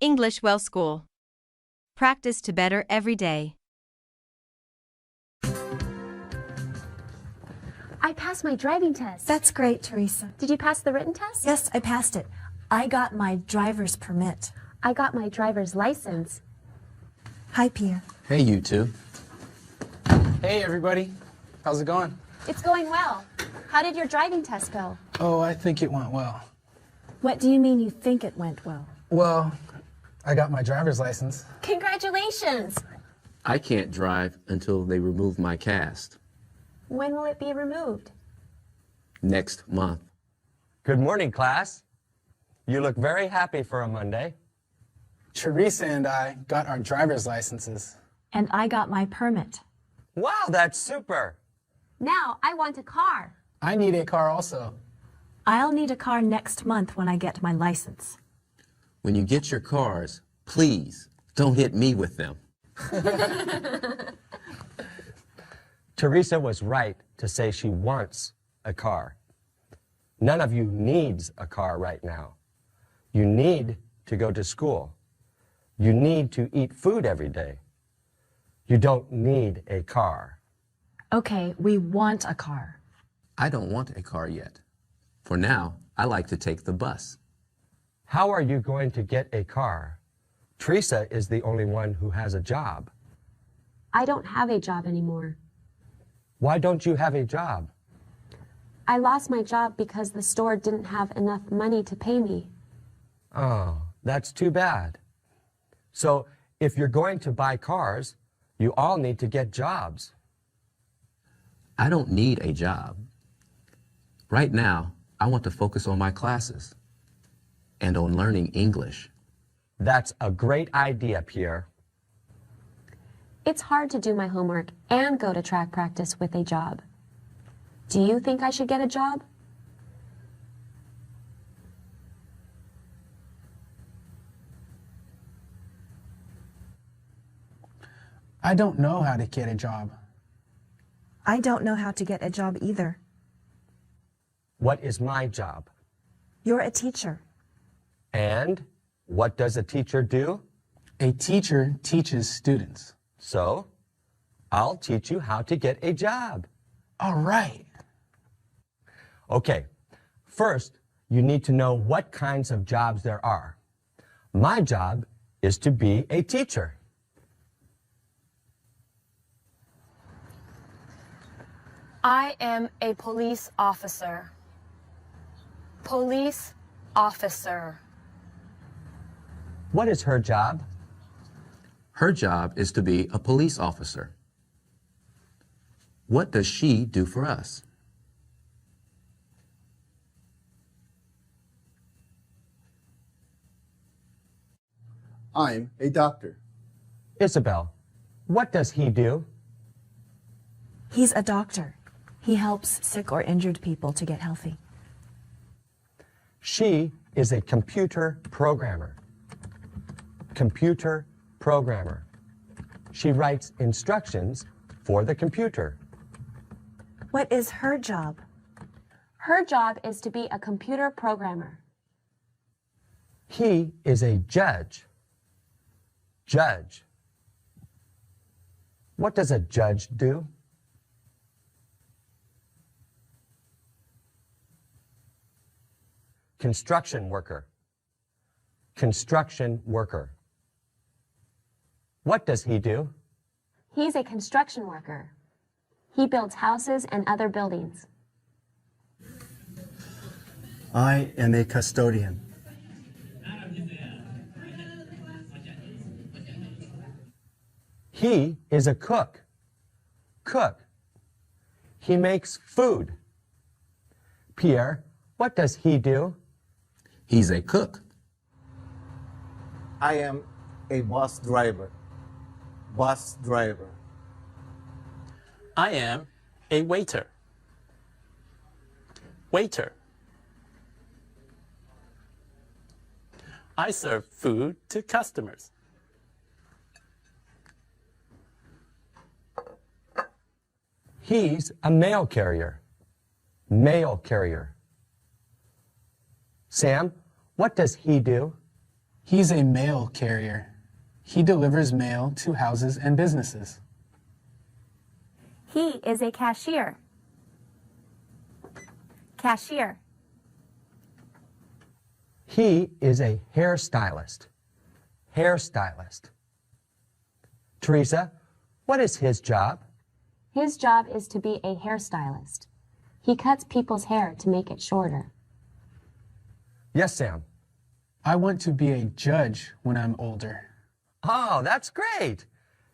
English Well School. Practice to better every day. I passed my driving test. That's great, Teresa. Did you pass the written test? Yes, I passed it. I got my driver's permit. I got my driver's license. Hi, Pierre. Hey, you two. Hey, everybody. How's it going? It's going well. How did your driving test go? Oh, I think it went well. What do you mean you think it went well? Well, I got my driver's license. Congratulations! I can't drive until they remove my cast. When will it be removed? Next month. Good morning, class. You look very happy for a Monday. Teresa and I got our driver's licenses. And I got my permit. Wow, that's super. Now I want a car. I need a car also. I'll need a car next month when I get my license. When you get your cars, please don't hit me with them. Teresa was right to say she wants a car. None of you needs a car right now. You need to go to school. You need to eat food every day. You don't need a car. Okay, we want a car. I don't want a car yet. For now, I like to take the bus. How are you going to get a car? Teresa is the only one who has a job. I don't have a job anymore. Why don't you have a job? I lost my job because the store didn't have enough money to pay me. Oh, that's too bad. So if you're going to buy cars, you all need to get jobs. I don't need a job. Right now, I want to focus on my classes and on learning English. That's a great idea, Pierre. It's hard to do my homework and go to track practice with a job. Do you think I should get a job? I don't know how to get a job. I don't know how to get a job either. What is my job? You're a teacher. And what does a teacher do? A teacher teaches students. So, I'll teach you how to get a job. All right. Okay, first, you need to know what kinds of jobs there are. My job is to be a teacher. I am a police officer. Police officer. What is her job? Her job is to be a police officer. What does she do for us? I'm a doctor. Isabel, what does he do? He's a doctor. He helps sick or injured people to get healthy. She is a computer programmer. Computer programmer. She writes instructions for the computer. What is her job? Her job is to be a computer programmer. He is a judge. Judge. What does a judge do? Construction worker. Construction worker. What does he do? He's a construction worker. He builds houses and other buildings. I am a custodian. He is a cook. Cook. He makes food. Pierre, what does he do? He's a cook. I am a bus driver. Bus driver. I am a waiter. Waiter. I serve food to customers. He's a mail carrier. Mail carrier. Sam, what does he do? He's a mail carrier. He delivers mail to houses and businesses. He is a cashier. Cashier. He is a hairstylist. Hairstylist. Teresa, what is his job? His job is to be a hairstylist. He cuts people's hair to make it shorter. Yes, Sam. I want to be a judge when I'm older. Oh, that's great.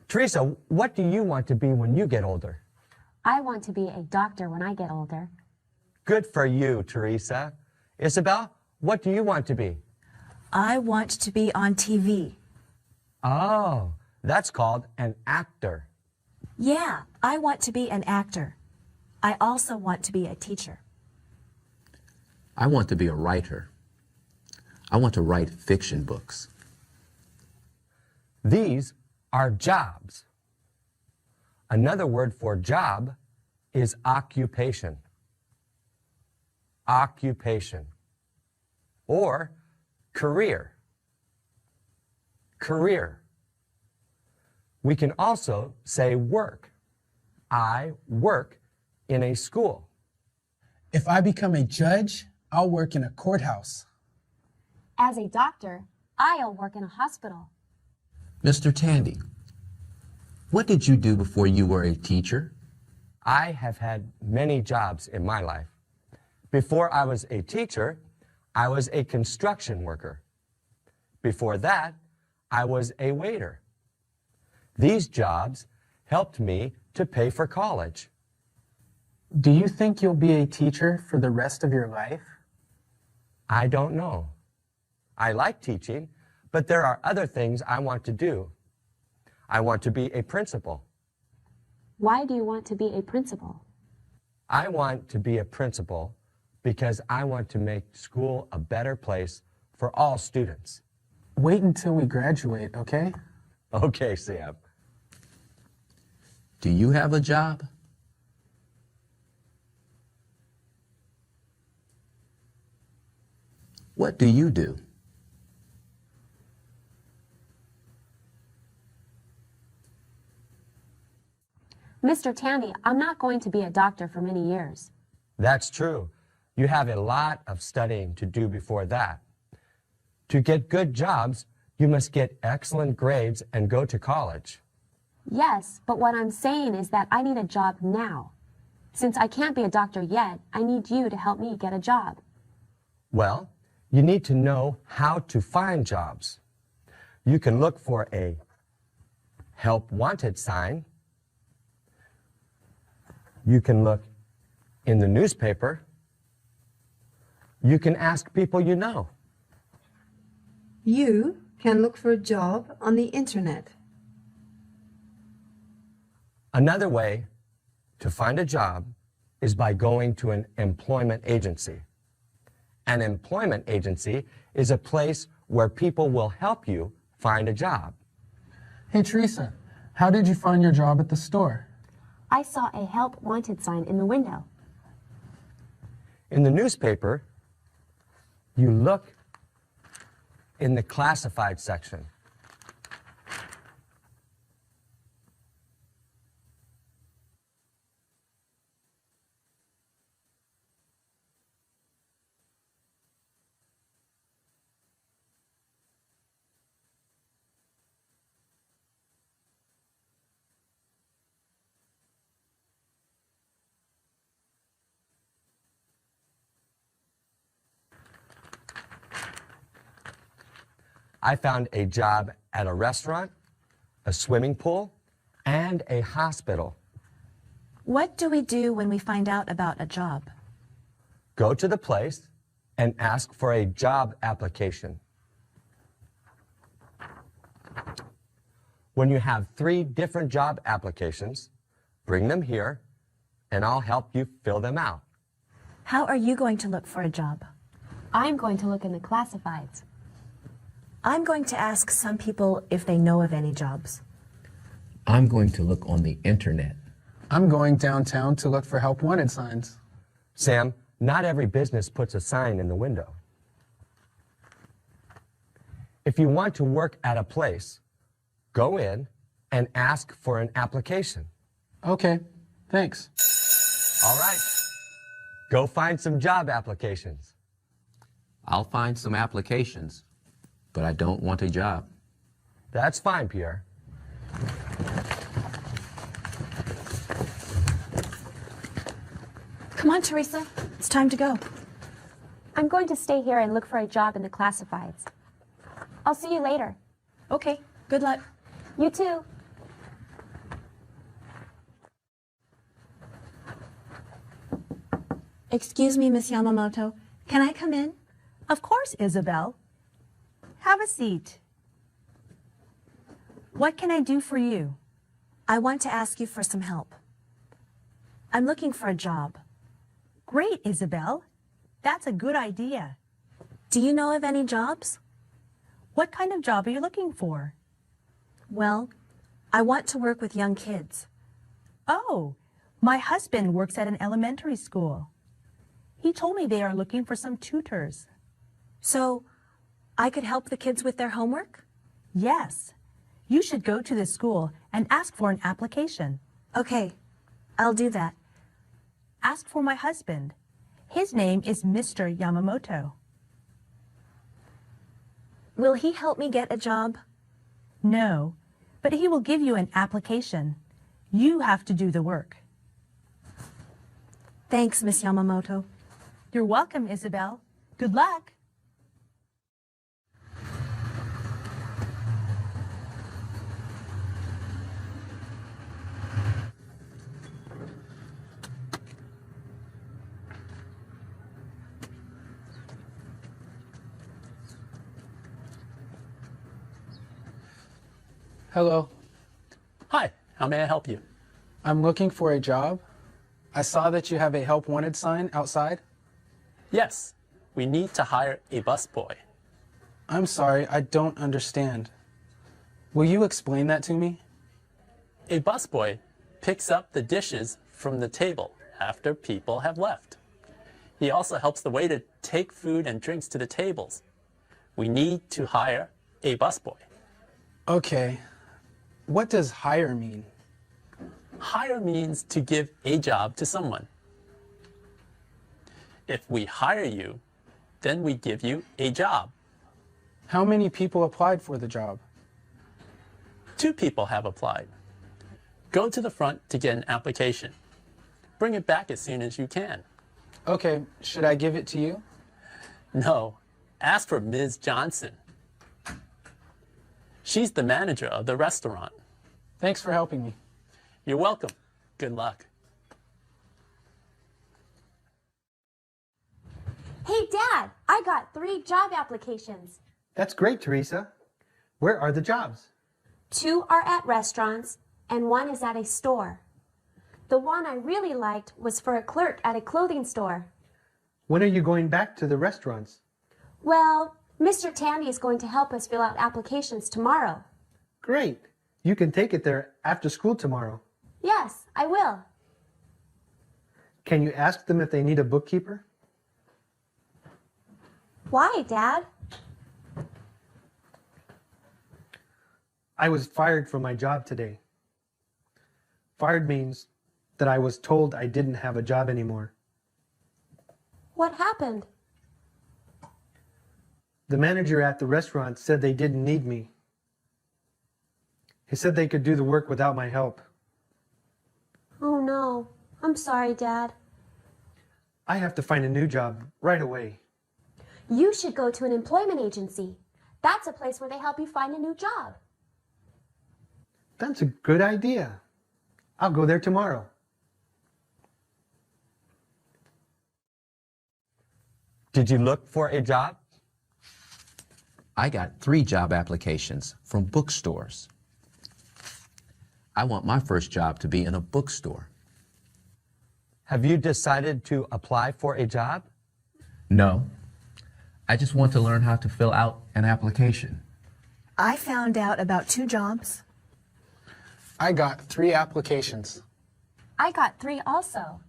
Teresa, what do you want to be when you get older? I want to be a doctor when I get older. Good for you, Teresa. Isabel, what do you want to be? I want to be on TV. Oh, that's called an actor. Yeah, I want to be an actor. I also want to be a teacher. I want to be a writer. I want to write fiction books. These are jobs. Another word for job is occupation. Occupation. Or career. Career. We can also say work. I work in a school. If I become a judge, I'll work in a courthouse. As a doctor, I'll work in a hospital. Mr. Tandy, what did you do before you were a teacher? I have had many jobs in my life. Before I was a teacher, I was a construction worker. Before that, I was a waiter. These jobs helped me to pay for college. Do you think you'll be a teacher for the rest of your life? I don't know. I like teaching, but there are other things I want to do. I want to be a principal. Why do you want to be a principal? I want to be a principal because I want to make school a better place for all students. Wait until we graduate, okay? Okay, Sam. Do you have a job? What do you do? Mr. Tandy, I'm not going to be a doctor for many years. That's true. You have a lot of studying to do before that. To get good jobs, you must get excellent grades and go to college. Yes, but what I'm saying is that I need a job now. Since I can't be a doctor yet, I need you to help me get a job. Well, you need to know how to find jobs. You can look for a help wanted sign. You can look in the newspaper. You can ask people you know. You can look for a job on the internet. Another way to find a job is by going to an employment agency. An employment agency is a place where people will help you find a job. Hey, Teresa, how did you find your job at the store? I saw a help wanted sign in the window. In the newspaper, you look in the classified section. I found a job at a restaurant, a swimming pool, and a hospital. What do we do when we find out about a job? Go to the place and ask for a job application. When you have 3 different job applications, bring them here, and I'll help you fill them out. How are you going to look for a job? I'm going to look in the classifieds. I'm going to ask some people if they know of any jobs. I'm going to look on the internet. I'm going downtown to look for help wanted signs. Sam, not every business puts a sign in the window. If you want to work at a place, go in and ask for an application. Okay, thanks. All right. Go find some job applications. I'll find some applications, but I don't want a job. That's fine, Pierre. Come on, Teresa. It's time to go. I'm going to stay here and look for a job in the classifieds. I'll see you later. Okay, good luck. You too. Excuse me, Miss Yamamoto. Can I come in? Of course, Isabel. Have a seat. What can I do for you? I want to ask you for some help. I'm looking for a job. Great, Isabel. That's a good idea. Do you know of any jobs? What kind of job are you looking for? Well, I want to work with young kids. Oh, my husband works at an elementary school. He told me they are looking for some tutors. So, I could help the kids with their homework? Yes. You should go to the school and ask for an application. Okay, I'll do that. Ask for my husband. His name is Mr. Yamamoto. Will he help me get a job? No, but he will give you an application. You have to do the work. Thanks, Miss Yamamoto. You're welcome, Isabel. Good luck. Hello, Hi, how may I help you? I'm looking for a job. I saw that you have a help wanted sign outside. Yes, we need to hire a busboy. I'm sorry, I don't understand. Will you explain that to me? A busboy picks up the dishes from the table after people have left. He also helps the waiter take food and drinks to the tables. We need to hire a busboy. Okay. What does hire mean? Hire means to give a job to someone. If we hire you, then we give you a job. How many people applied for the job? 2 people have applied. Go to the front to get an application. Bring it back as soon as you can. Okay, should I give it to you? No, ask for Ms. Johnson. She's the manager of the restaurant. Thanks for helping me. You're welcome. Good luck. Hey, Dad, I got 3 job applications. That's great, Teresa. Where are the jobs? 2 are at restaurants, and 1 is at a store. The one I really liked was for a clerk at a clothing store. When are you going back to the restaurants? Well, Mr. Tandy is going to help us fill out applications tomorrow. Great. You can take it there after school tomorrow. Yes, I will. Can you ask them if they need a bookkeeper? Why, Dad? I was fired from my job today. Fired means that I was told I didn't have a job anymore. What happened? The manager at the restaurant said they didn't need me. He said they could do the work without my help. Oh no, I'm sorry, Dad. I have to find a new job right away. You should go to an employment agency. That's a place where they help you find a new job. That's a good idea. I'll go there tomorrow. Did you look for a job? I got 3 job applications from bookstores. I want my first job to be in a bookstore. Have you decided to apply for a job? No, I just want to learn how to fill out an application. I found out about 2 jobs. I got 3 applications. I got 3 also.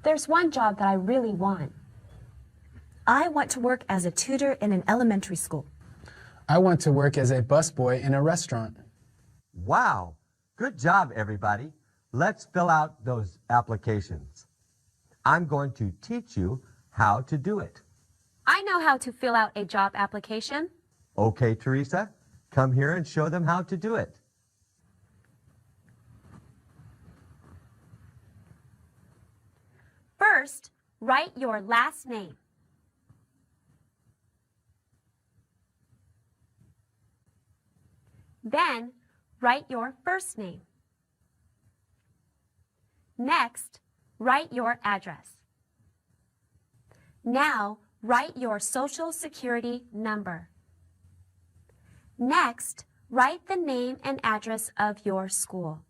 There's 1 job that I really want. I want to work as a tutor in an elementary school. I want to work as a busboy in a restaurant. Wow, good job, everybody. Let's fill out those applications. I'm going to teach you how to do it. I know how to fill out a job application. Okay, Teresa, come here and show them how to do it. First, write your last name. Then, write your first name. Next, write your address. Now, write your Social Security number. Next, write the name and address of your school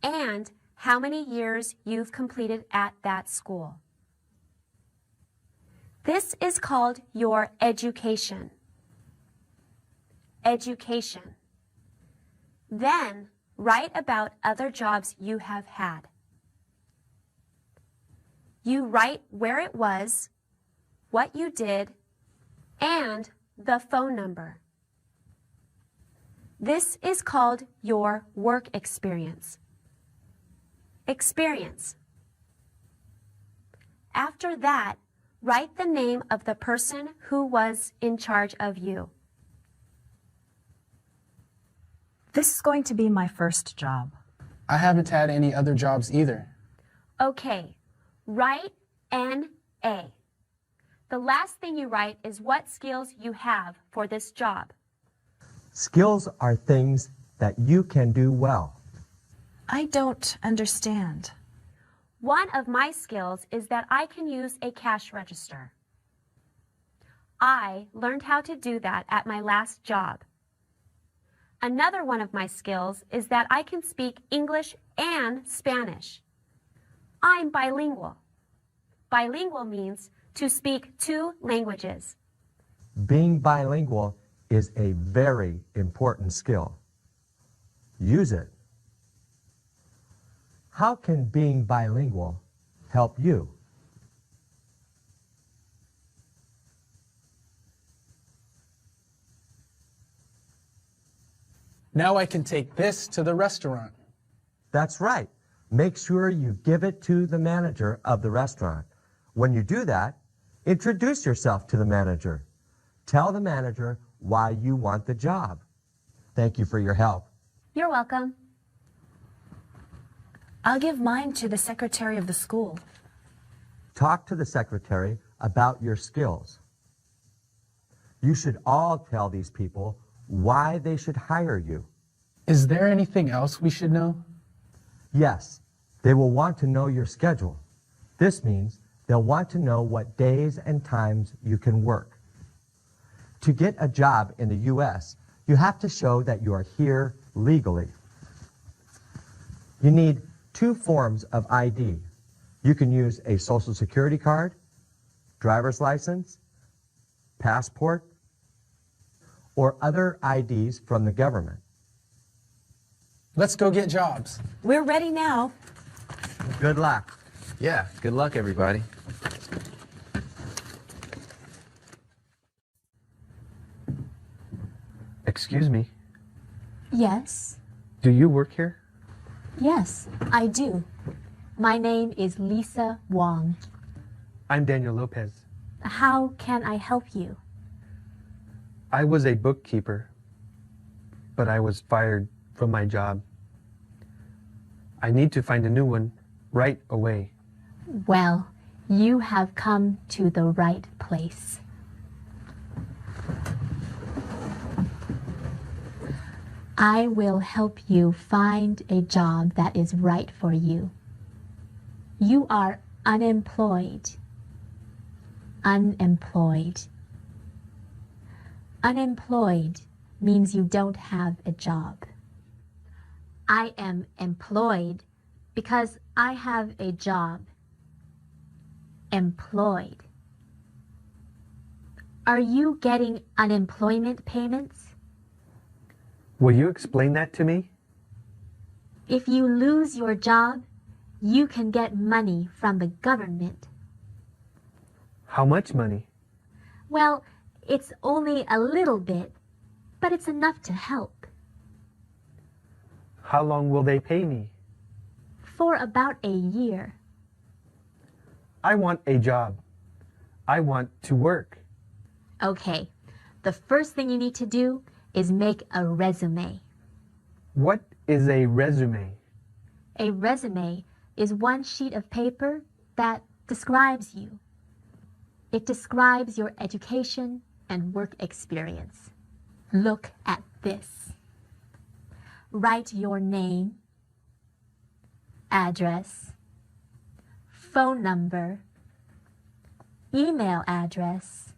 and how many years you've completed at that school. This is called your education. Education. Then, write about other jobs you have had. You write where it was, what you did, and the phone number. This is called your work experience. Experience. After that, write the name of the person who was in charge of you. This is going to be my first job. I haven't had any other jobs either. Okay, write N.A. The last thing you write is what skills you have for this job. Skills are things that you can do well. I don't understand. One of my skills is that I can use a cash register. I learned how to do that at my last job. Another one of my skills is that I can speak English and Spanish. I'm bilingual. Bilingual means to speak 2 languages. Being bilingual is a very important skill. Use it. How can being bilingual help you? Now I can take this to the restaurant. That's right. Make sure you give it to the manager of the restaurant. When you do that, introduce yourself to the manager. Tell the manager why you want the job. Thank you for your help. You're welcome. I'll give mine to the secretary of the school. Talk to the secretary about your skills. You should all tell these people why they should hire you. Is there anything else we should know? Yes, they will want to know your schedule. This means they'll want to know what days and times you can work. To get a job in the U.S., you have to show that you are here legally. You need 2 forms of ID. You can use a Social Security card, driver's license, passport, or other IDs from the government. Let's go get jobs. We're ready now. Good luck. Yeah, good luck, everybody. Excuse me, Yes, do you work here? yes, I do. My name is Lisa Wong. I'm Daniel Lopez. How can I help you? I was a bookkeeper, but I was fired from my job. I need to find a new one right away. Well, you have come to the right place. I will help you find a job that is right for you. You are unemployed. Unemployed. Unemployed means you don't have a job. I am employed because I have a job. Employed. Are you getting unemployment payments? Will you explain that to me? If you lose your job, you can get money from the government. How much money? Well, It's only a little bit, but it's enough to help. How long will they pay me? For about a year. I want a job. I want to work. Okay, the first thing you need to do is make a resume. What is a resume? A resume is one sheet of paper that describes you. It describes your education and work experience. Look at this. Write your name, address, phone number, email address,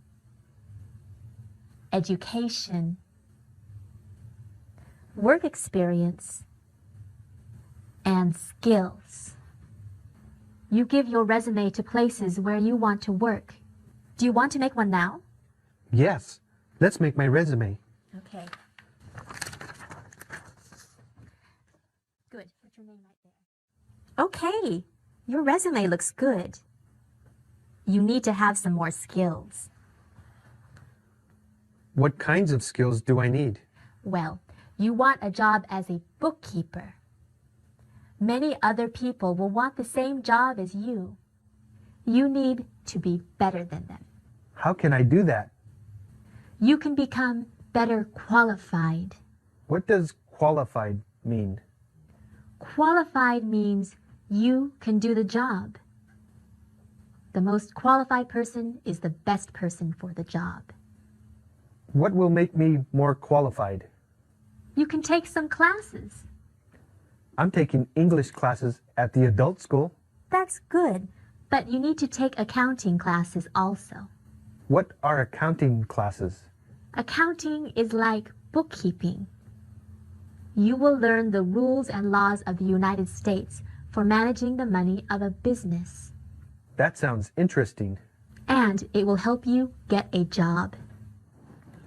education, work experience, and skills. You give your resume to places where you want to work. Do you want to make one now? Yes. Let's make my resume. Okay. Good. Put your name right there. Okay. Your resume looks good. You need to have some more skills. What kinds of skills do I need? Well, you want a job as a bookkeeper. Many other people will want the same job as you. You need to be better than them. How can I do that? You can become better qualified. What does qualified mean? Qualified means you can do the job. The most qualified person is the best person for the job. What will make me more qualified? You can take some classes. I'm taking English classes at the adult school. That's good, but you need to take accounting classes also. What are accounting classes? Accounting is like bookkeeping. You will learn the rules and laws of the United States for managing the money of a business. That sounds interesting. And it will help you get a job.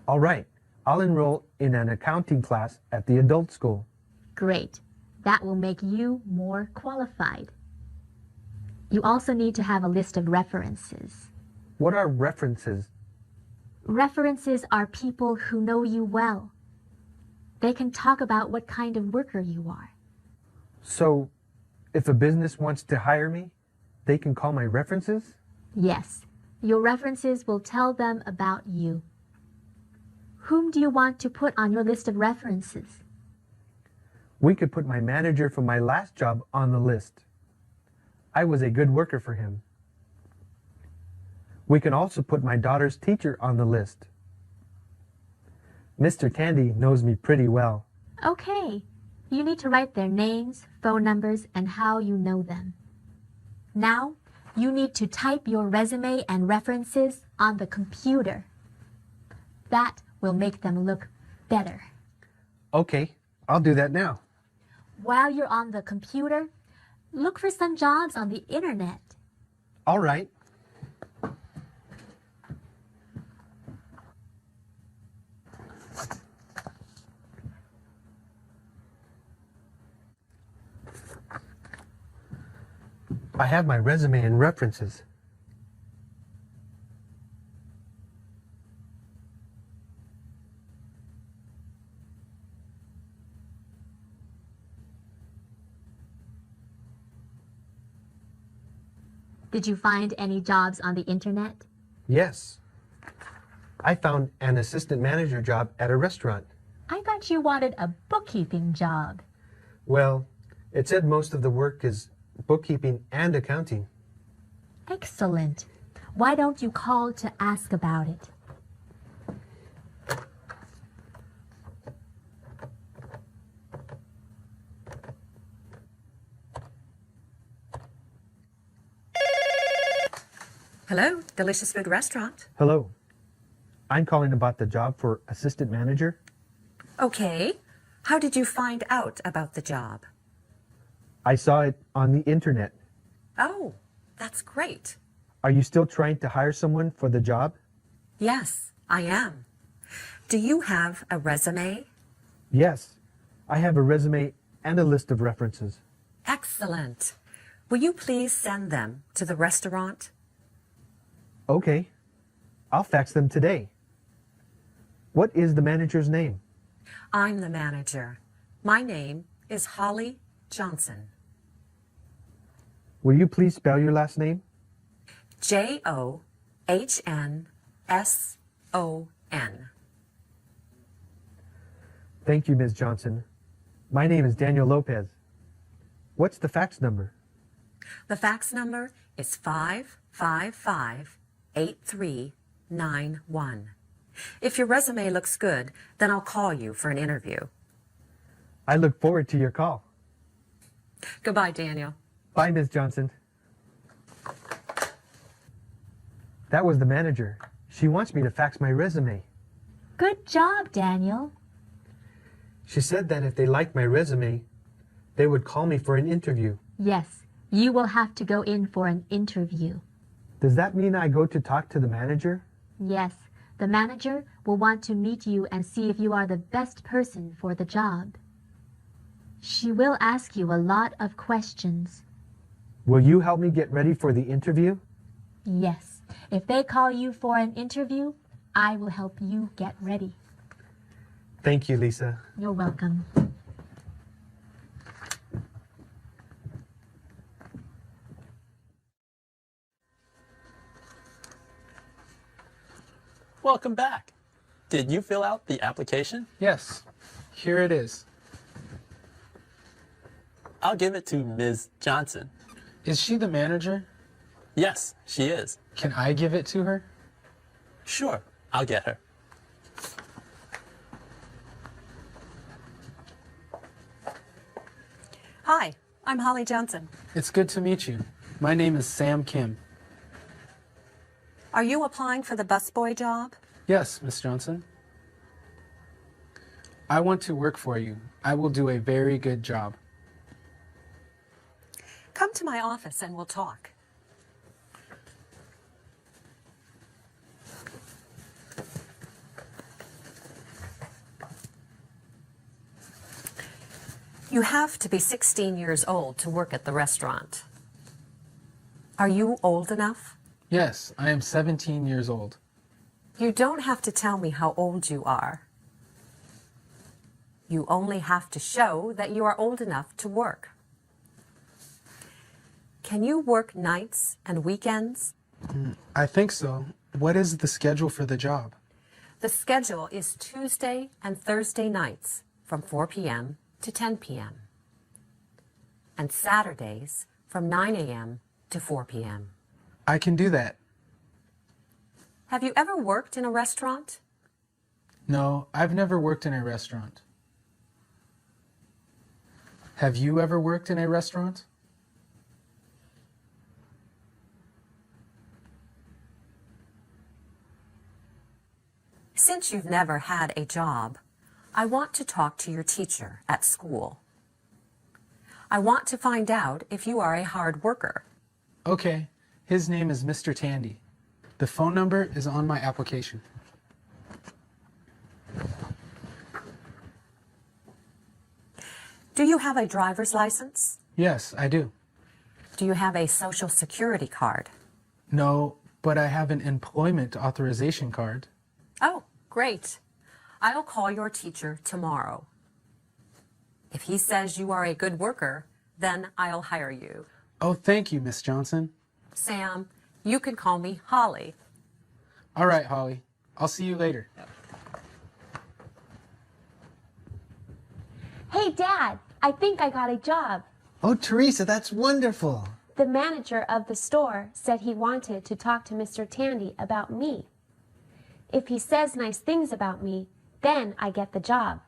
All right. I'll enroll in an accounting class at the adult school. Great. That will make you more qualified. You also need to have a list of references. What are references? References are people who know you well. They can talk about what kind of worker you are. So, if a business wants to hire me, they can call my references? Yes. Your references will tell them about you. Whom do you want to put on your list of references? We could put my manager from my last job on the list. I was a good worker for him. We can also put my daughter's teacher on the list. Mr. Tandy knows me pretty well. Okay. You need to write their names, phone numbers, and how you know them. Now, you need to type your resume and references on the computer. That will make them look better. Okay, I'll do that now. While you're on the computer, look for some jobs on the internet. All right. I have my resume and references. Did you find any jobs on the internet? Yes. I found an assistant manager job at a restaurant. I thought you wanted a bookkeeping job. Well, it said most of the work is bookkeeping and accounting. Excellent. Why don't you call to ask about it? Hello, Delicious Food Restaurant. Hello. I'm calling about the job for assistant manager. Okay. How did you find out about the job? I saw it on the internet. Oh, that's great. Are you still trying to hire someone for the job? Yes, I am. Do you have a resume? Yes. I have a resume and a list of references. Excellent. Will you please send them to the restaurant? Okay. I'll fax them today. What is the manager's name? I'm the manager. My name is Holly Johnson. Will you please spell your last name? Johnsson. Thank you, Ms. Johnson. My name is Daniel Lopez. What's the fax number? The fax number is 555-8391. If your resume looks good, then I'll call you for an interview. I look forward to your call. Goodbye, Daniel. Bye, Ms. Johnson. That was the manager. She wants me to fax my resume. Good job, Daniel. She said that if they liked my resume, they would call me for an interview. Yes, you will have to go in for an interview. Does that mean I go to talk to the manager? Yes, the manager will want to meet you and see if you are the best person for the job. She will ask you a lot of questions. Will you help me get ready for the interview? Yes, if they call you for an interview, I will help you get ready. Thank you, Lisa. You're welcome. Welcome back. Did you fill out the application? Yes, here it is. I'll give it to Ms. Johnson. Is she the manager? Yes, she is. Can I give it to her? Sure, I'll get her. Hi, I'm Holly Johnson. It's good to meet you. My name is Sam Kim. Are you applying for the busboy job? Yes, Miss Johnson. I want to work for you. I will do a very good job. Come to my office and we'll talk. You have to be 16 years old to work at the restaurant. Are you old enough? Yes, I am 17 years old. You don't have to tell me how old you are. You only have to show that you are old enough to work. Can you work nights and weekends? I think so. What is the schedule for the job? The schedule is Tuesday and Thursday nights from 4 p.m. to 10 p.m. and Saturdays from 9 a.m. to 4 p.m. I can do that. Have you ever worked in a restaurant? No, I've never worked in a restaurant. Have you ever worked in a restaurant? Since you've never had a job, I want to talk to your teacher at school. I want to find out if you are a hard worker. Okay, his name is Mr. Tandy. The phone number is on my application. Do you have a driver's license? Yes, I do. Do you have a social security card? No, but I have an employment authorization card. Oh, great. I'll call your teacher tomorrow. If he says you are a good worker, then I'll hire you. Oh, thank you, Miss Johnson. Sam, you can call me Holly. All right, Holly. I'll see you later. Hey, Dad, I think I got a job. Oh, Teresa, that's wonderful. The manager of the store said he wanted to talk to Mr. Tandy about me. If he says nice things about me, then I get the job.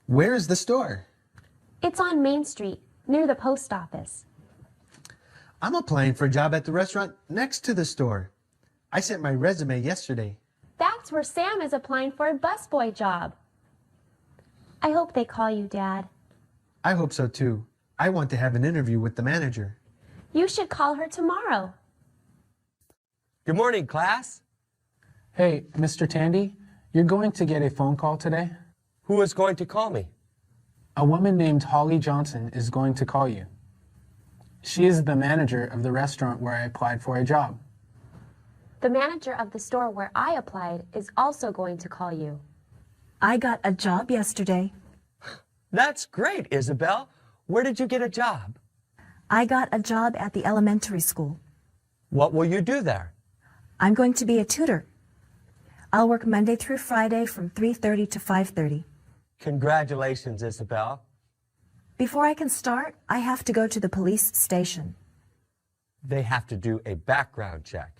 Where is the store? It's on Main Street, near the post office. I'm applying for a job at the restaurant next to the store. I sent my resume yesterday. That's where Sam is applying for a busboy job. I hope they call you, Dad. I hope so too. I want to have an interview with the manager. You should call her tomorrow. Good morning, class. Hey, Mr. Tandy, you're going to get a phone call today? Who is going to call me? A woman named Holly Johnson is going to call you. She is the manager of the restaurant where I applied for a job. The manager of the store where I applied is also going to call you. I got a job yesterday. That's great, Isabel. Where did you get a job? I got a job at the elementary school. What will you do there? I'm going to be a tutor. I'll work Monday through Friday from 3:30 to 5:30. Congratulations, Isabel. Before I can start, I have to go to the police station. They have to do a background check.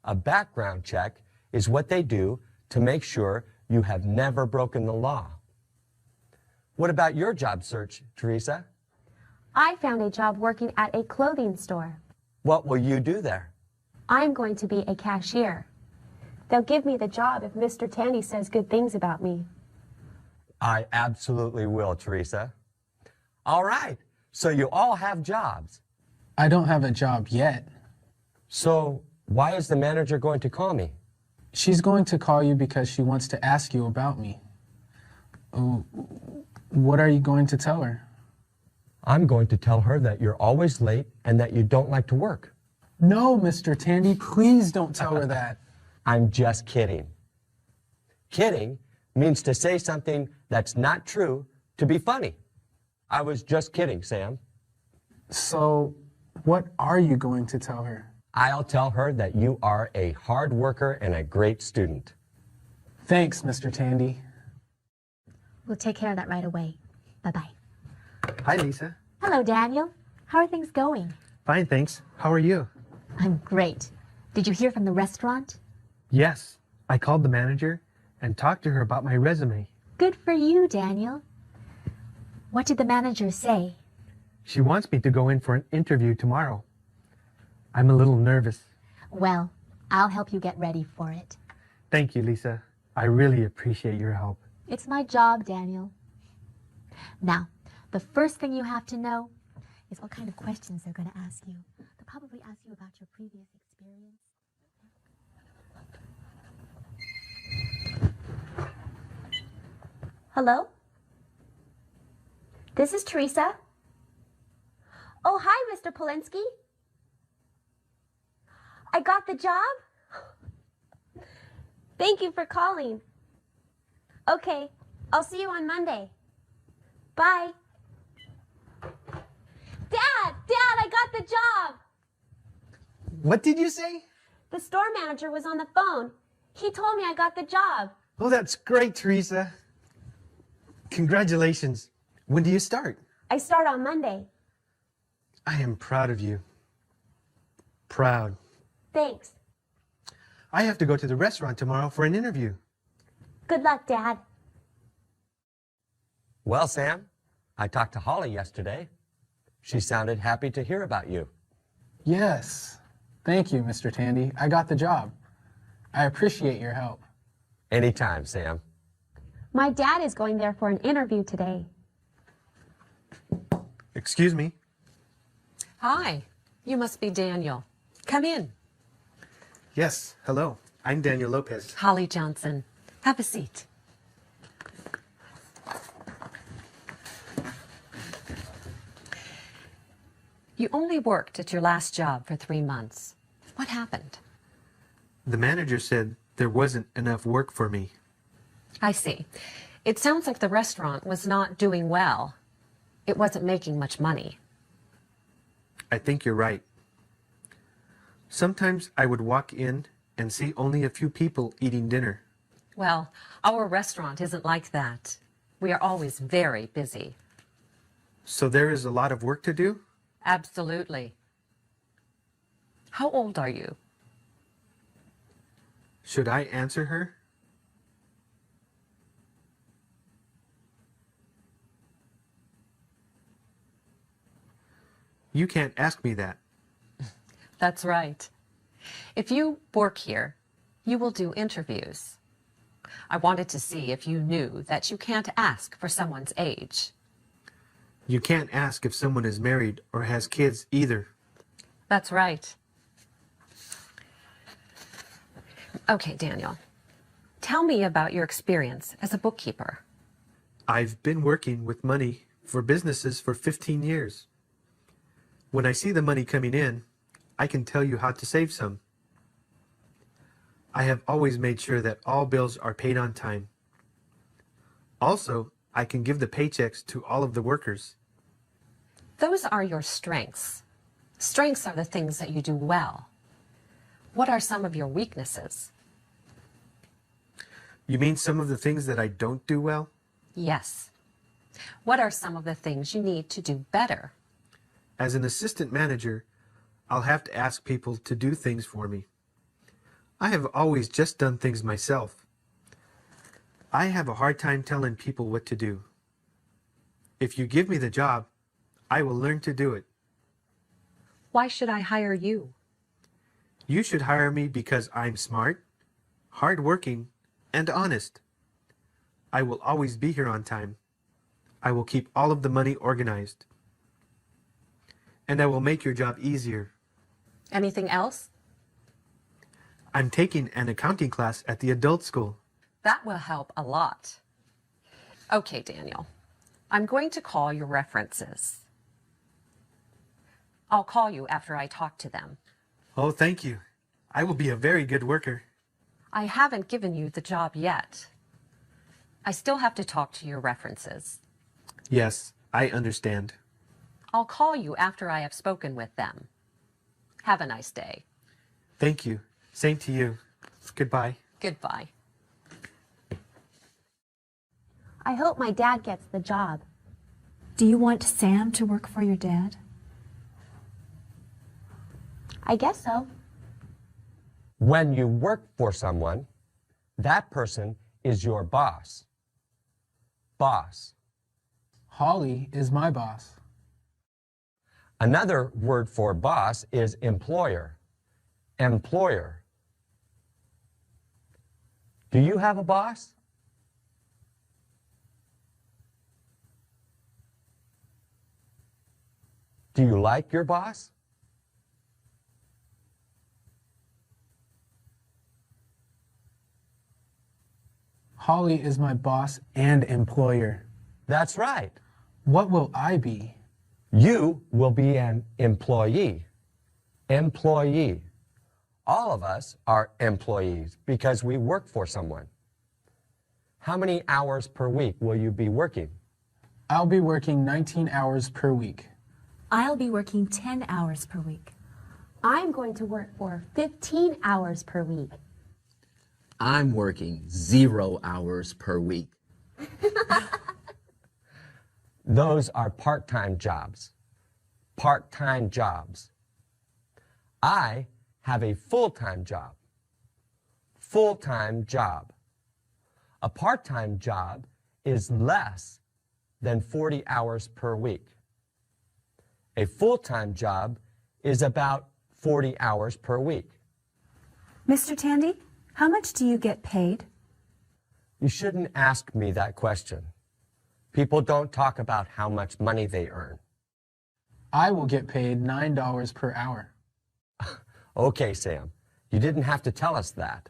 A background check is what they do to make sure you have never broken the law. What about your job search, Teresa? I found a job working at a clothing store. What will you do there? I'm going to be a cashier. They'll give me the job if Mr. Tandy says good things about me. I absolutely will, Teresa. All right, so you all have jobs. I don't have a job yet. So why is the manager going to call me? She's going to call you because she wants to ask you about me. What are you going to tell her? I'm going to tell her that you're always late and that you don't like to work. No, Mr. Tandy, please don't tell her that. I'm just kidding. Kidding means to say something that's not true to be funny. I was just kidding, Sam. So, what are you going to tell her? I'll tell her that you are a hard worker and a great student. Thanks, Mr. Tandy. We'll take care of that right away. Bye-bye. Hi, Lisa. Hello, Daniel. How are things going? Fine, thanks. How are you? I'm great. Did you hear from the restaurant? Yes. I called the manager and talked to her about my resume. Good for you, Daniel. What did the manager say? She wants me to go in for an interview tomorrow. I'm a little nervous. Well, I'll help you get ready for it. Thank you, Lisa. I really appreciate your help. It's my job, Daniel. Now, the first thing you have to know is what kind of questions they're going to ask you. They'll probably ask you about your previous experience. Hello? This is Teresa. Oh, hi, Mr. Polinsky. I got the job? Thank you for calling. Okay, I'll see you on Monday. Bye. Dad, I got the job. What did you say? The store manager was on the phone. He told me I got the job. Oh, that's great, Teresa. Congratulations. When do you start? I start on Monday. I am proud of you. Proud. Thanks. I have to go to the restaurant tomorrow for an interview. Good luck, Dad. Well, Sam, I talked to Holly yesterday. She sounded happy to hear about you. Yes. Thank you, Mr. Tandy. I got the job. I appreciate your help. Anytime, Sam. My dad is going there for an interview today. Excuse me. Hi, you must be Daniel. Come in. Yes, hello. I'm Daniel Lopez. Holly Johnson. Have a seat. You only worked at your last job for 3 months. What happened? The manager said there wasn't enough work for me. I see. It sounds like the restaurant was not doing well. It wasn't making much money. I think you're right. Sometimes I would walk in and see only a few people eating dinner. Well, our restaurant isn't like that. We are always very busy. So there is a lot of work to do? Absolutely. How old are you? Should I answer her? You can't ask me that. That's right. If you work here, you will do interviews. I wanted to see if you knew that you can't ask for someone's age. You can't ask if someone is married or has kids either. That's right. Okay, Daniel. Tell me about your experience as a bookkeeper. I've been working with money for businesses for 15 years. When I see the money coming in, I can tell you how to save some. I have always made sure that all bills are paid on time. Also, I can give the paychecks to all of the workers. Those are your strengths. Strengths are the things that you do well. What are some of your weaknesses? You mean some of the things that I don't do well? Yes. What are some of the things you need to do better? As an assistant manager, I'll have to ask people to do things for me. I have always just done things myself. I have a hard time telling people what to do. If you give me the job, I will learn to do it. Why should I hire you? You should hire me because I'm smart, hardworking, and honest. I will always be here on time. I will keep all of the money organized. And I will make your job easier. Anything else? I'm taking an accounting class at the adult school. That will help a lot. Okay, Daniel. I'm going to call your references. I'll call you after I talk to them. Oh, thank you. I will be a very good worker. I haven't given you the job yet. I still have to talk to your references. Yes, I understand. I'll call you after I have spoken with them. Have a nice day. Thank you. Same to you. Goodbye. Goodbye. I hope my dad gets the job. Do you want Sam to work for your dad? I guess so. When you work for someone, that person is your boss. Boss. Holly is my boss. Another word for boss is employer. Employer. Do you have a boss? Do you like your boss? Holly is my boss and employer. That's right. What will I be? You will be an employee. Employee. All of us are employees because we work for someone. How many hours per week will you be working? I'll be working 19 hours per week. I'll be working 10 hours per week. I'm going to work for 15 hours per week. I'm working 0 hours per week. Those are part-time jobs. Part-time jobs. I have a full-time job. Full-time job. A part-time job is less than 40 hours per week. A full-time job is about 40 hours per week. Mr. Tandy, how much do you get paid? You shouldn't ask me that question. People don't talk about how much money they earn. I will get paid $9 per hour. Okay, Sam, you didn't have to tell us that.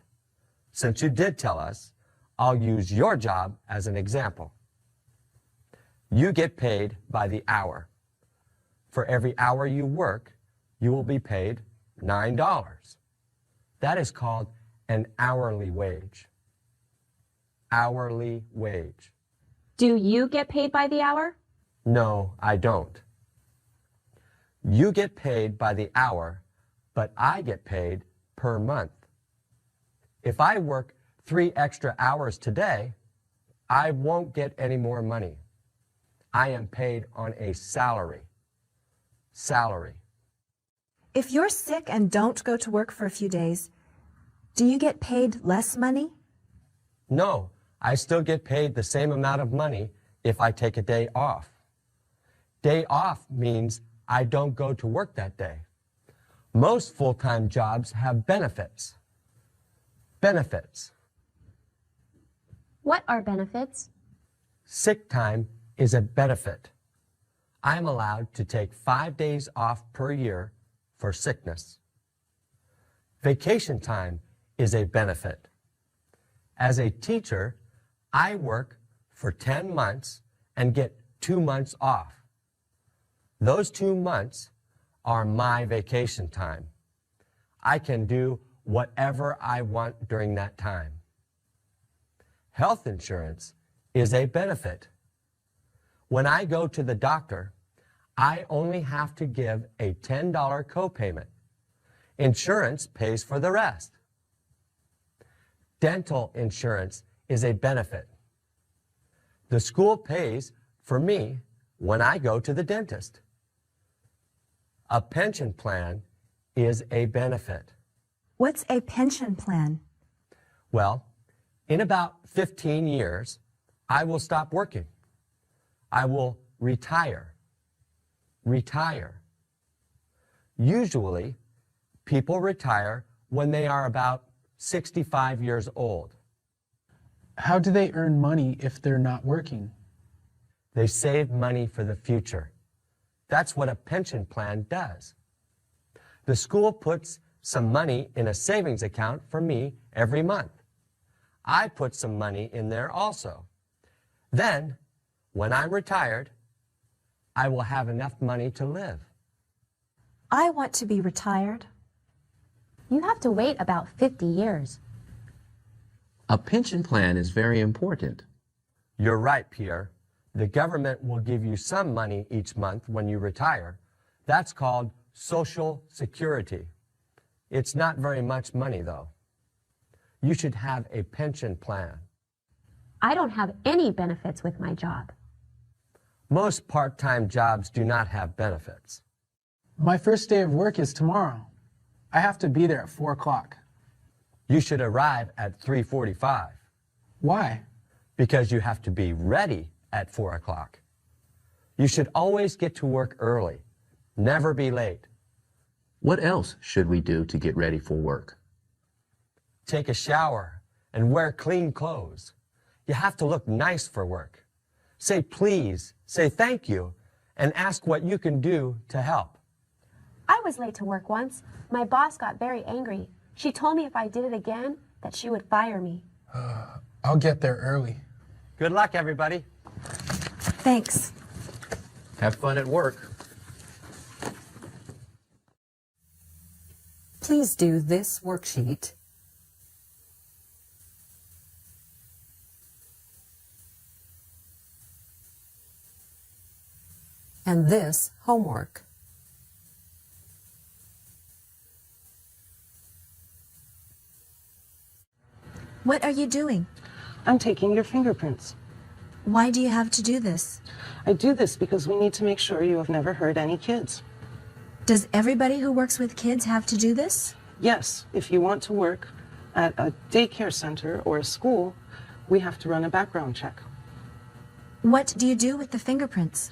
Since you did tell us, I'll use your job as an example. You get paid by the hour. For every hour you work, you will be paid $9. That is called an hourly wage. Hourly wage. Do you get paid by the hour? No, I don't. You get paid by the hour, but I get paid per month. If I work 3 extra hours today, I won't get any more money. I am paid on a salary. Salary. If you're sick and don't go to work for a few days, do you get paid less money? No, I still get paid the same amount of money if I take a day off. Day off means I don't go to work that day. Most full-time jobs have benefits. Benefits. What are benefits? Sick time is a benefit. I am allowed to take 5 days off per year for sickness. Vacation time is a benefit. As a teacher, I work for 10 months and get 2 months off. Those 2 months are my vacation time. I can do whatever I want during that time. Health insurance is a benefit. When I go to the doctor, I only have to give a $10 copayment. Insurance pays for the rest. Dental insurance is a benefit. The school pays for me when I go to the dentist. A pension plan is a benefit. What's a pension plan? Well, in about 15 years, I will stop working. I will retire. Retire. Usually, people retire when they are about 65 years old. How do they earn money if they're not working? They save money for the future. That's what a pension plan does. The school puts some money in a savings account for me every month. I put some money in there also. Then, when I'm retired, I will have enough money to live. I want to be retired. You have to wait about 50 years. A pension plan is very important. You're right, Pierre. The government will give you some money each month when you retire. That's called Social Security. It's not very much money, though. You should have a pension plan. I don't have any benefits with my job. Most part-time jobs do not have benefits. My first day of work is tomorrow. I have to be there at 4 o'clock. You should arrive at 3:45. Why? Because you have to be ready at 4 o'clock. You should always get to work early. Never be late. What else should we do to get ready for work? Take a shower and wear clean clothes. You have to look nice for work. Say please, say thank you, and ask what you can do to help. I was late to work once. My boss got very angry. She told me if I did it again, that she would fire me. I'll get there early. Good luck, everybody. Thanks. Have fun at work. Please do this worksheet and this homework. What are you doing? I'm taking your fingerprints. Why do you have to do this? I do this because we need to make sure you have never hurt any kids. Does everybody who works with kids have to do this? Yes, if you want to work at a daycare center or a school, we have to run a background check. What do you do with the fingerprints?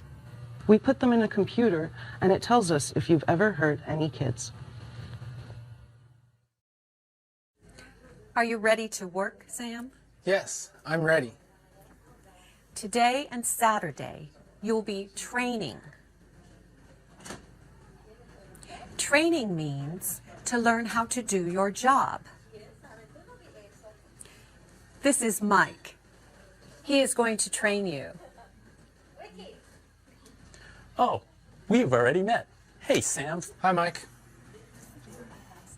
We put them in a computer and it tells us if you've ever hurt any kids. Are you ready to work, Sam? Yes, I'm ready. Today and Saturday, you'll be training. Training means to learn how to do your job. This is Mike. He is going to train you. Oh, we've already met. Hey, Sam. Hi, Mike.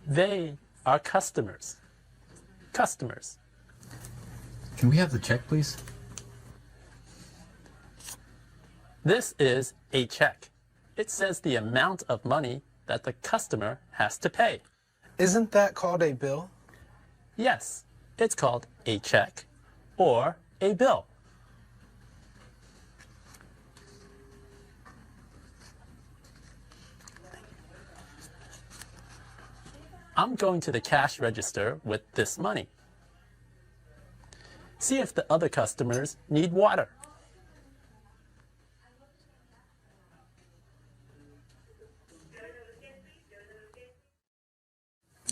They are customers. Customers. Can we have the check, please? This is a check. It says the amount of money that the customer has to pay. Isn't that called a bill? Yes, it's called a check or a bill. I'm going to the cash register with this money. See if the other customers need water.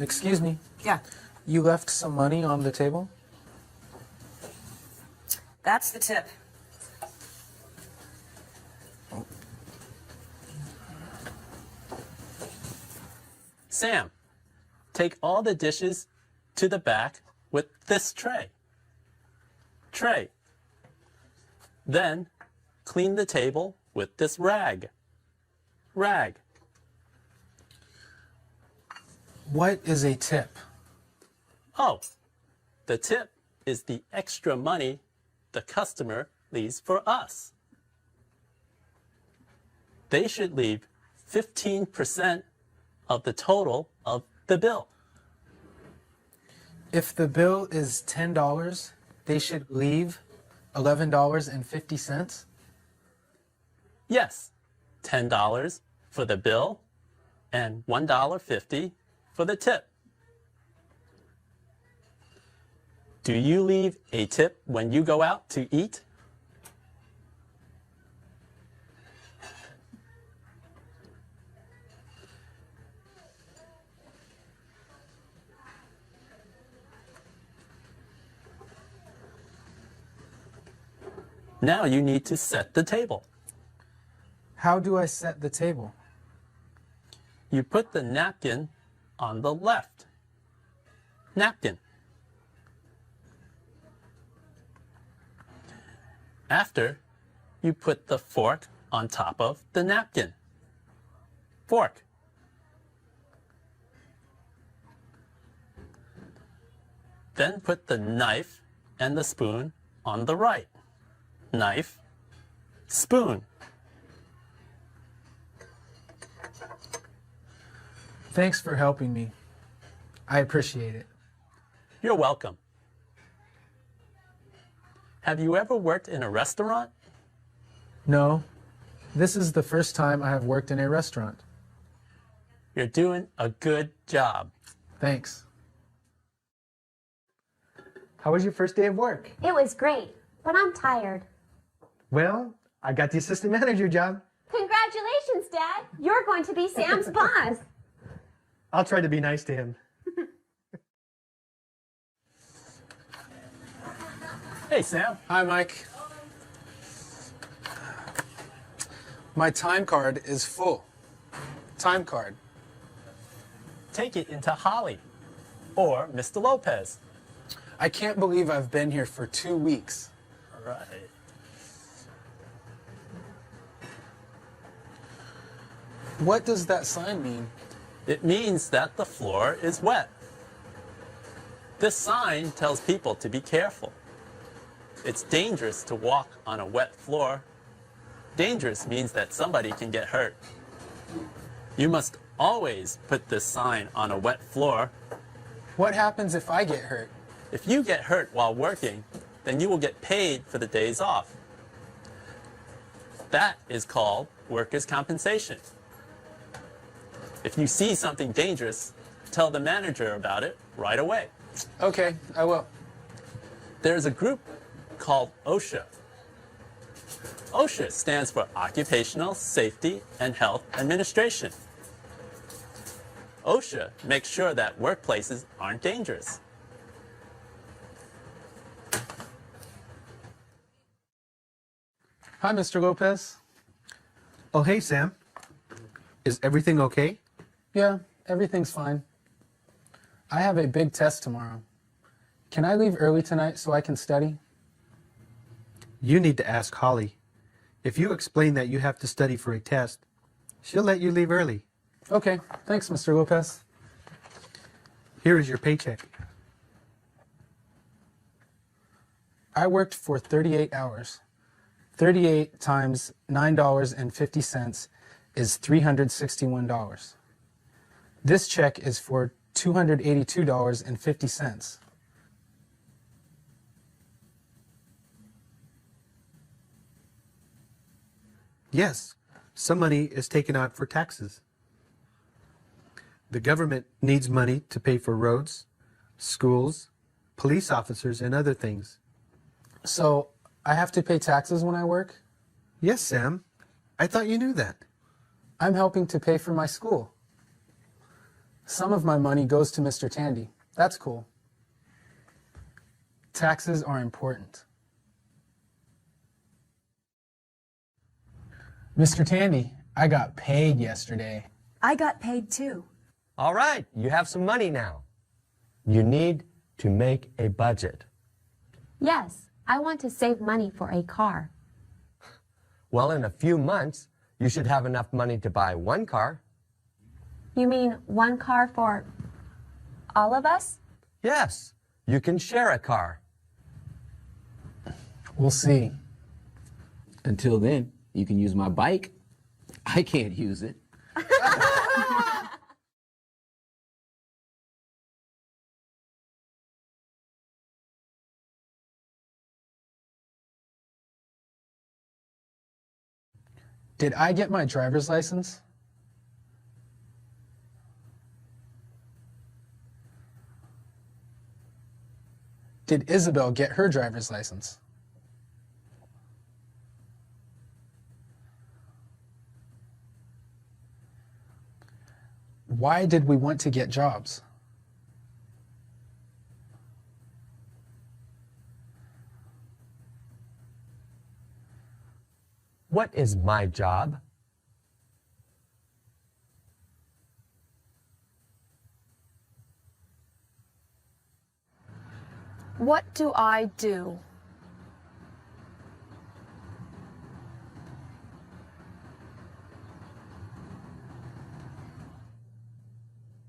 Excuse me. Yeah. You left some money on the table? That's the tip. Sam, take all the dishes to the back with this tray. Tray. Then clean the table with this rag. Rag. What is a tip? Oh, the tip is the extra money the customer leaves for us. They should leave 15% of the total of the bill. If the bill is $10, they should leave $11.50? Yes, $10 for the bill and $1.50 for the tip. Do you leave a tip when you go out to eat? Now you need to set the table. How do I set the table? You put the napkin on the left. Napkin. After, you put the fork on top of the napkin. Fork. Then put the knife and the spoon on the right. Knife, spoon. Thanks for helping me. I appreciate it. You're welcome. Have you ever worked in a restaurant? No, this is the first time I have worked in a restaurant. You're doing a good job. Thanks. How was your first day of work? It was great, but I'm tired. Well, I got the assistant manager job. Congratulations, Dad. You're going to be Sam's boss. I'll try to be nice to him. Hey, Sam. Hi, Mike. My time card is full. Time card. Take it into Holly or Mr. Lopez. I can't believe I've been here for 2 weeks. Right. What does that sign mean? It means that the floor is wet. This sign tells people to be careful. It's dangerous to walk on a wet floor. Dangerous means that somebody can get hurt. You must always put this sign on a wet floor. What happens if I get hurt? If you get hurt while working, then you will get paid for the days off. That is called workers' compensation. If you see something dangerous, tell the manager about it right away. Okay, I will. There's a group called OSHA. OSHA stands for Occupational Safety and Health Administration. OSHA makes sure that workplaces aren't dangerous. Hi, Mr. Lopez. Oh, hey, Sam. Is everything okay? Yeah, everything's fine. I have a big test tomorrow. Can I leave early tonight so I can study? You need to ask Holly. If you explain that you have to study for a test, she'll let you leave early. Okay, thanks, Mr. Lopez. Here is your paycheck. I worked for 38 hours. 38 times $9.50 is $361. This check is for $282.50. Yes, some money is taken out for taxes. The government needs money to pay for roads, schools, police officers, and other things. So, I have to pay taxes when I work? Yes, Sam. I thought you knew that. I'm helping to pay for my school. Some of my money goes to Mr. Tandy. That's cool. Taxes are important. Mr. Tandy, I got paid yesterday. I got paid too. All right, you have some money now. You need to make a budget. Yes, I want to save money for a car. Well, in a few months, you should have enough money to buy one car. You mean one car for all of us? Yes, you can share a car. We'll see. Until then, you can use my bike. I can't use it. Did I get my driver's license? Did Isabel get her driver's license? Why did we want to get jobs? What is my job? What do I do?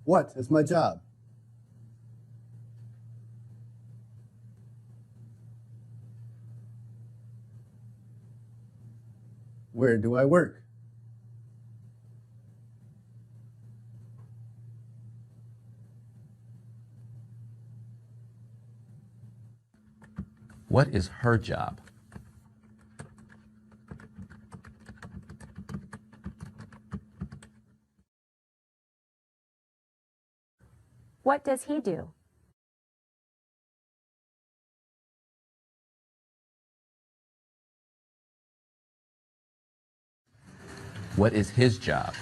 What is my job? Where do I work? What is her job? What does he do? What is his job?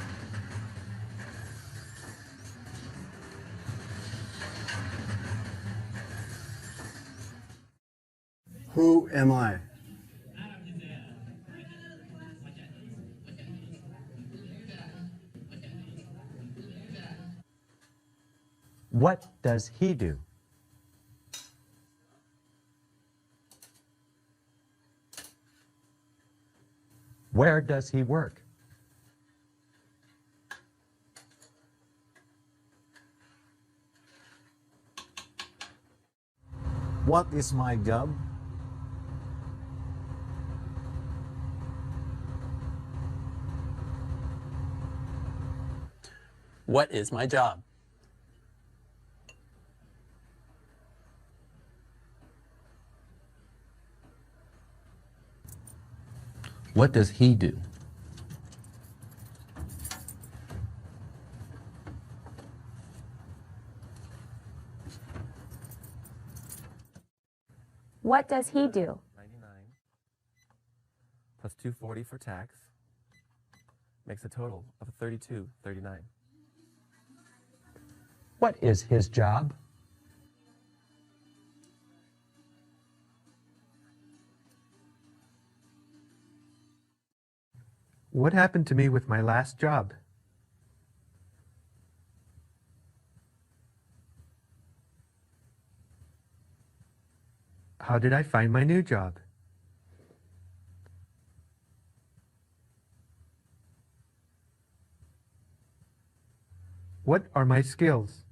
Who am I? What does he do? Where does he work? What is my job? What is my job? What does he do? What does he do? 99 plus 240 for tax makes a total of 3239. What is his job? What happened to me with my last job? How did I find my new job? What are my skills?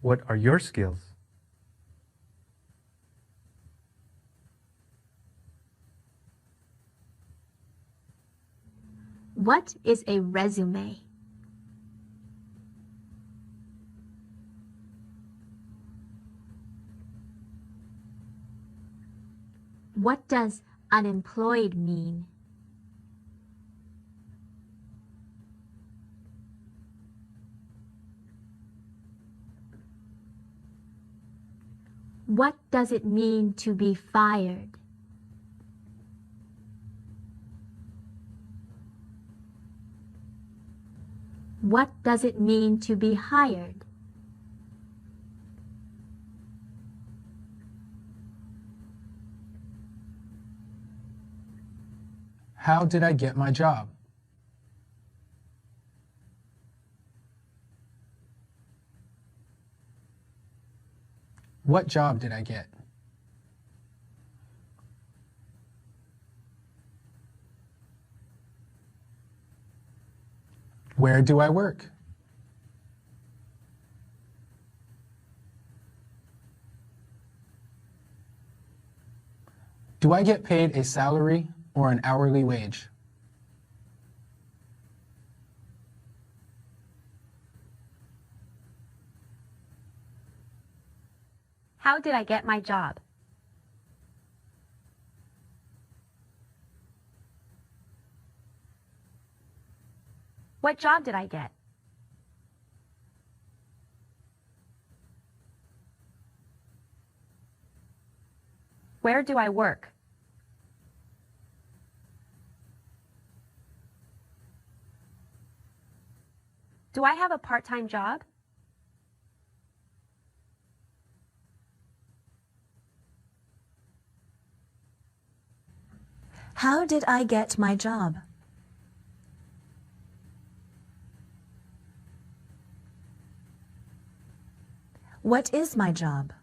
What are your skills? What is a resume? What does unemployed mean? What does it mean to be fired? What does it mean to be hired? How did I get my job? What job did I get? Where do I work? Do I get paid a salary or an hourly wage? How did I get my job? What job did I get? Where do I work? Do I have a part-time job? How did I get my job? What is my job?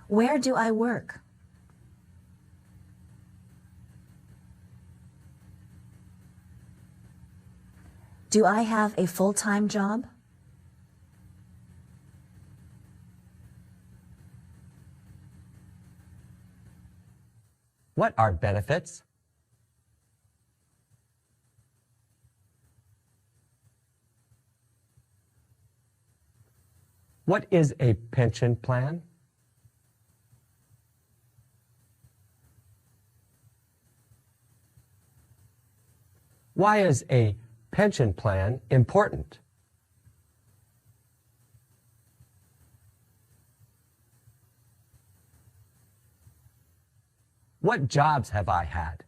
Where do I work? Do I have a full-time job? What are benefits? What is a pension plan? Why is a pension plan important? What jobs have I had?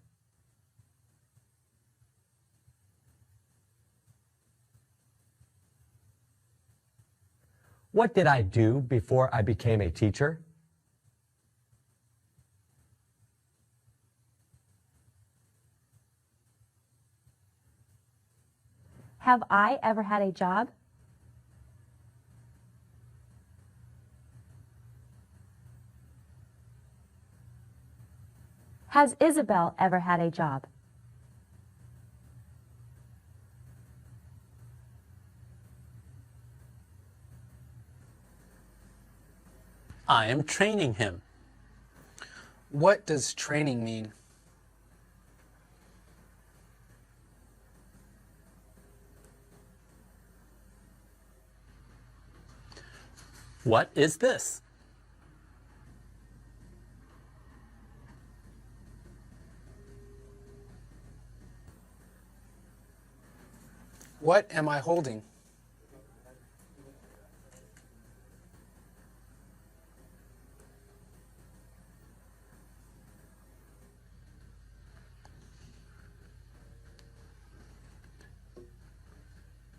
What did I do before I became a teacher? Have I ever had a job? Has Isabel ever had a job? I am training him. What does training mean? What is this? What am I holding?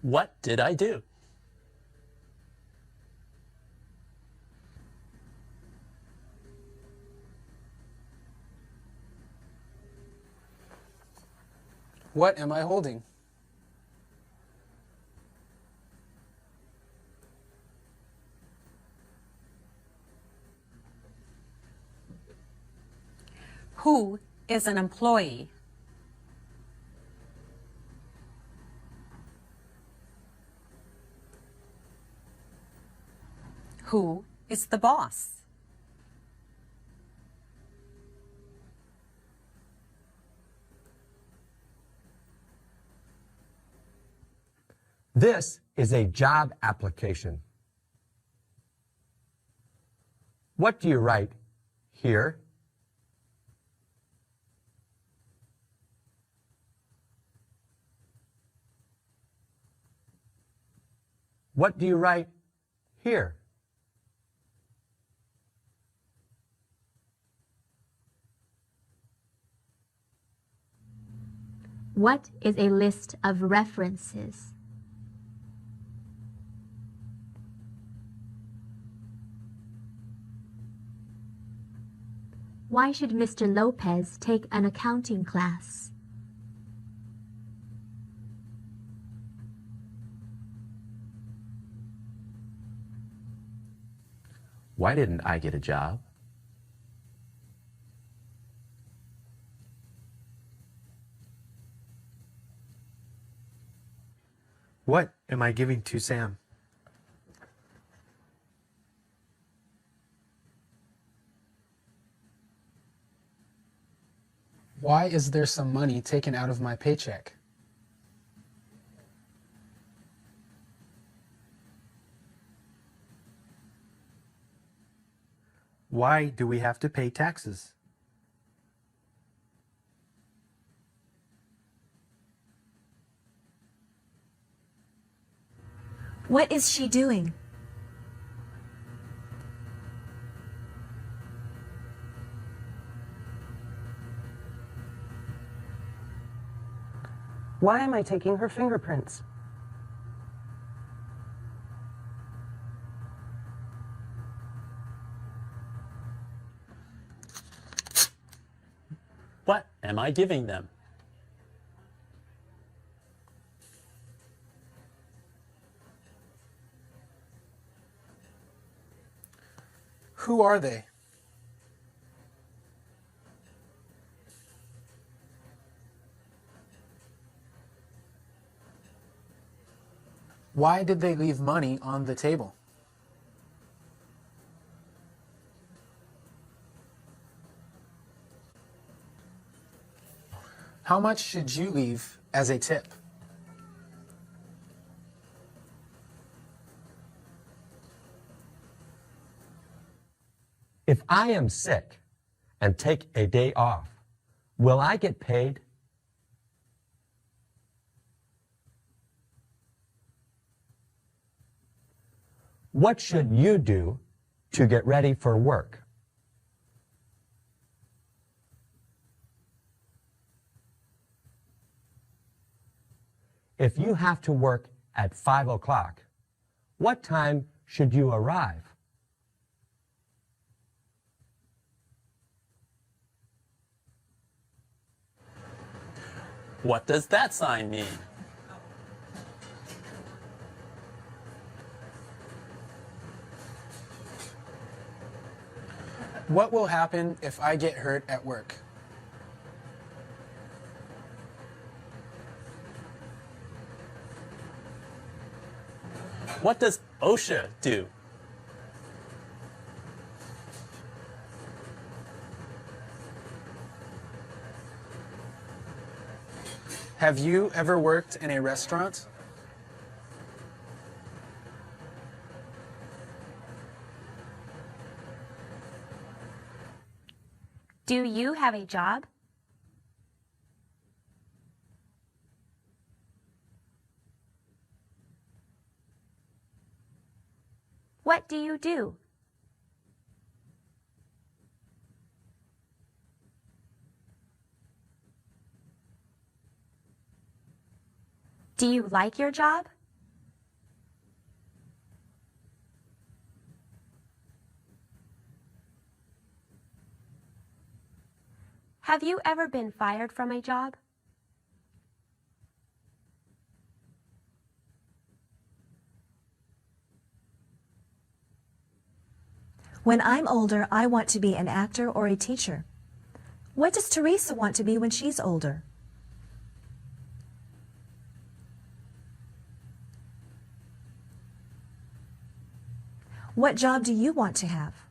What did I do? What am I holding? Who is an employee? Who is the boss? This is a job application. What do you write here? What do you write here? What is a list of references? Why should Mr. Lopez take an accounting class? Why didn't I get a job? What am I giving to Sam? Why is there some money taken out of my paycheck? Why do we have to pay taxes? What is she doing? Why am I taking her fingerprints? What am I giving them? Who are they? Why did they leave money on the table? How much should you leave as a tip? If I am sick and take a day off, will I get paid? What should you do to get ready for work? If you have to work at 5 o'clock, what time should you arrive? What does that sign mean? What will happen if I get hurt at work? What does OSHA do? Have you ever worked in a restaurant? Do you have a job? What do you do? Do you like your job? Have you ever been fired from a job? When I'm older, I want to be an actor or a teacher. What does Teresa want to be when she's older? What job do you want to have?